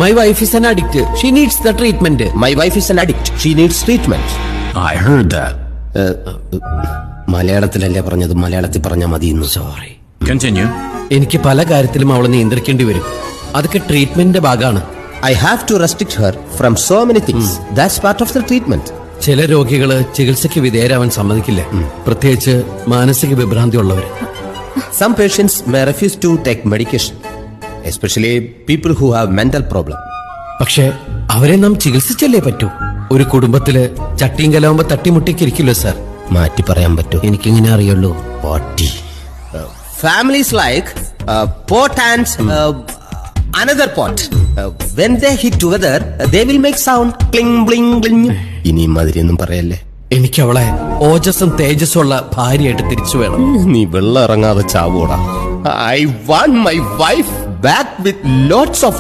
My wife is an addict. She needs the treatment. My wife is an addict. She needs treatment. I heard that. മലയാളത്തിലല്ലേ പറഞ്ഞത്, മലയാളത്തിൽ പറഞ്ഞാൽ മതി. Sorry. Continue. എനിക്ക് പല കാര്യത്തിലും അവളെ നിയന്ത്രിക്കേണ്ടി വരും. അതൊക്കെ ട്രീറ്റ്മെന്റിന്റെ ഭാഗമാണ്. I have to restrict her from so many things. That's part of the treatment. ചില രോഗികള് ചികിത്സയ്ക്ക് വിധേയരാവാൻ സമ്മതിക്കില്ല, പ്രത്യേകിച്ച് മാനസിക വിഭ്രാന്തി ഉള്ളവര്. Some patients may refuse to take medication, especially people who have mental problem. പക്ഷെ അവരെ നാം ചികിത്സിച്ചല്ലേ പറ്റൂ. ഒരു കുടുംബത്തില് ചട്ടിയും കലാവുമ്പോ തട്ടിമുട്ടിക്കിരിക്കില്ലോ സാർ. മാറ്റി പറയാൻ പറ്റൂ. എനിക്കിങ്ങനെ അറിയുള്ളൂ. പാട്ടി. Families like pot and another pot. When they hit together, they will make sound cling bling bling. ഇനി മാതിരിയൊന്നും പറയല്ലേ. എനിക്ക് അവളെ ഓജസ്സും തേജസ്സും ഉള്ള ഭാര്യയായിട്ട് തിരിച്ചു വേണം. നീ വെള്ളം ഇറങ്ങാതെ ചാവൂടാ. I want my wife back with lots of